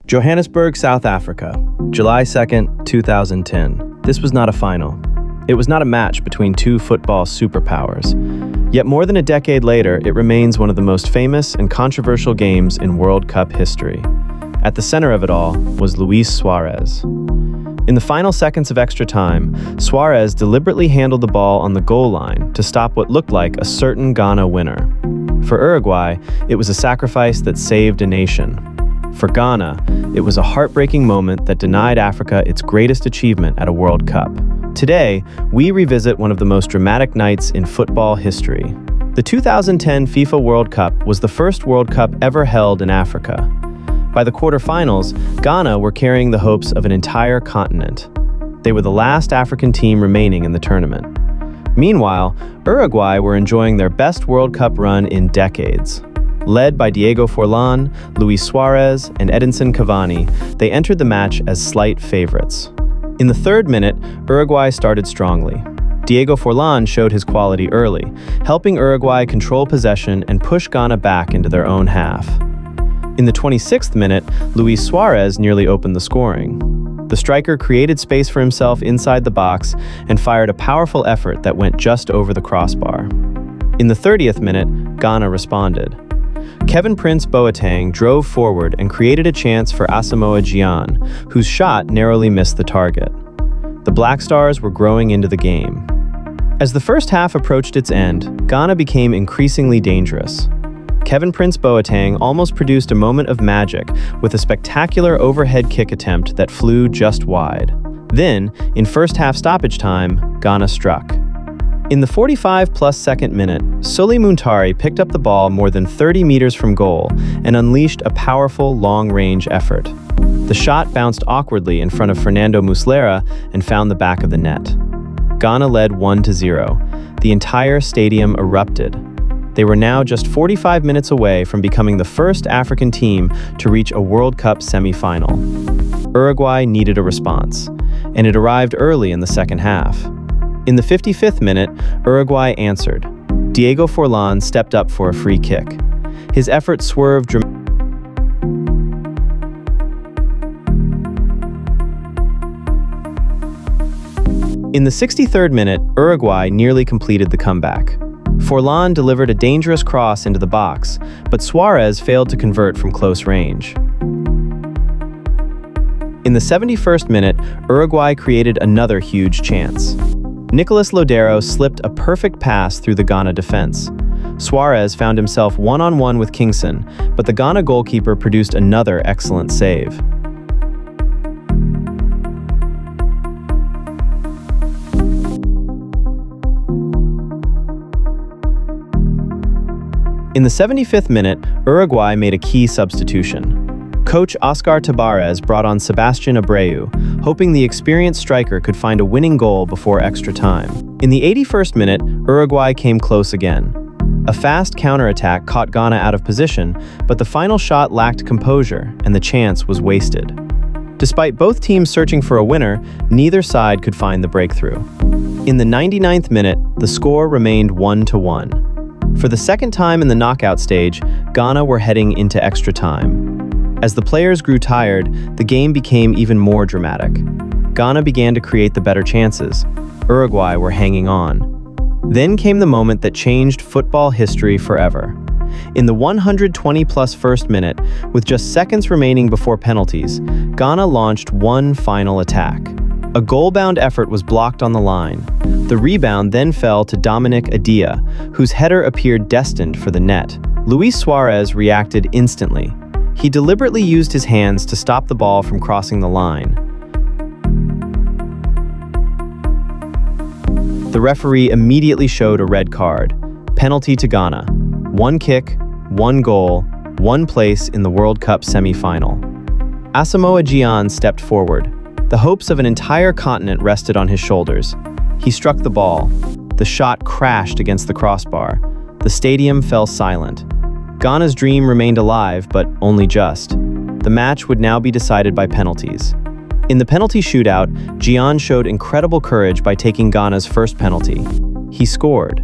Johannesburg, South Africa, July 2nd, 2010. This was not a final. It was not a match between two football superpowers. Yet more than a decade later, it remains one of the most famous and controversial games in World Cup history. At the center of it all was Luis Suárez. In the final seconds of extra time, Suárez deliberately handled the ball on the goal line to stop what looked like a certain Ghana winner. For Uruguay, it was a sacrifice that saved a nation. For Ghana, it was a heartbreaking moment that denied Africa its greatest achievement at a World Cup. Today, we revisit one of the most dramatic nights in football history. The 2010 FIFA World Cup was the first World Cup ever held in Africa. By the quarterfinals, Ghana were carrying the hopes of an entire continent. They were the last African team remaining in the tournament. Meanwhile, Uruguay were enjoying their best World Cup run in decades. Led by Diego Forlán, Luis Suárez, and Edinson Cavani, they entered the match as slight favorites. In the third minute, Uruguay started strongly. Diego Forlán showed his quality early, helping Uruguay control possession and push Ghana back into their own half. In the 26th minute, Luis Suárez nearly opened the scoring. The striker created space for himself inside the box and fired a powerful effort that went just over the crossbar. In the 30th minute, Ghana responded. Kevin Prince Boateng drove forward and created a chance for Asamoah Gyan, whose shot narrowly missed the target. The Black Stars were growing into the game. As the first half approached its end, Ghana became increasingly dangerous. Kevin Prince Boateng almost produced a moment of magic with a spectacular overhead kick attempt that flew just wide. Then, in first half stoppage time, Ghana struck. In the 45-plus second minute, Sulley Muntari picked up the ball more than 30 meters from goal and unleashed a powerful long-range effort. The shot bounced awkwardly in front of Fernando Muslera and found the back of the net. Ghana led 1-0. The entire stadium erupted. They were now just 45 minutes away from becoming the first African team to reach a World Cup semi-final. Uruguay needed a response, and it arrived early in the second half. In the 55th minute, Uruguay answered. Diego Forlán stepped up for a free kick. His effort swerved In the 63rd minute, Uruguay nearly completed the comeback. Forlán delivered a dangerous cross into the box, but Suárez failed to convert from close range. In the 71st minute, Uruguay created another huge chance. Nicolas Lodeiro slipped a perfect pass through the Ghana defense. Suárez found himself one-on-one with Kingston, but the Ghana goalkeeper produced another excellent save. In the 75th minute, Uruguay made a key substitution. Coach Oscar Tabarez brought on Sebastian Abreu, hoping the experienced striker could find a winning goal before extra time. In the 81st minute, Uruguay came close again. A fast counterattack caught Ghana out of position, but the final shot lacked composure and the chance was wasted. Despite both teams searching for a winner, neither side could find the breakthrough. In the 99th minute, the score remained 1-1. For the second time in the knockout stage, Ghana were heading into extra time. As the players grew tired, the game became even more dramatic. Ghana began to create the better chances. Uruguay were hanging on. Then came the moment that changed football history forever. In the 120-plus first minute, with just seconds remaining before penalties, Ghana launched one final attack. A goal-bound effort was blocked on the line. The rebound then fell to Dominic Adia, whose header appeared destined for the net. Luis Suárez reacted instantly. He deliberately used his hands to stop the ball from crossing the line. The referee immediately showed a red card. Penalty to Ghana. One kick, one goal, one place in the World Cup semi-final. Asamoah Gyan stepped forward. The hopes of an entire continent rested on his shoulders. He struck the ball. The shot crashed against the crossbar. The stadium fell silent. Ghana's dream remained alive, but only just. The match would now be decided by penalties. In the penalty shootout, Gyan showed incredible courage by taking Ghana's first penalty. He scored.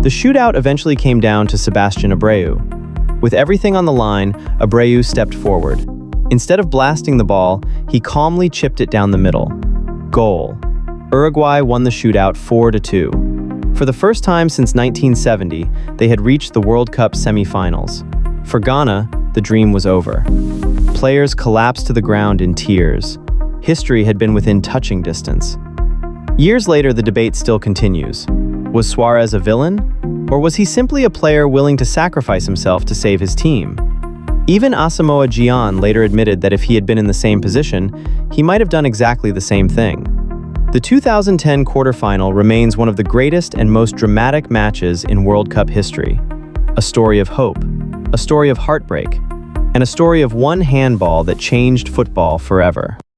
The shootout eventually came down to Sebastian Abreu. With everything on the line, Abreu stepped forward. Instead of blasting the ball, he calmly chipped it down the middle. Goal. Uruguay won the shootout 4-2. For the first time since 1970, they had reached the World Cup semifinals. For Ghana, the dream was over. Players collapsed to the ground in tears. History had been within touching distance. Years later, the debate still continues. Was Suárez a villain? Or was he simply a player willing to sacrifice himself to save his team? Even Asamoah Gyan later admitted that if he had been in the same position, he might have done exactly the same thing. The 2010 quarterfinal remains one of the greatest and most dramatic matches in World Cup history. A story of hope, a story of heartbreak, and a story of one handball that changed football forever.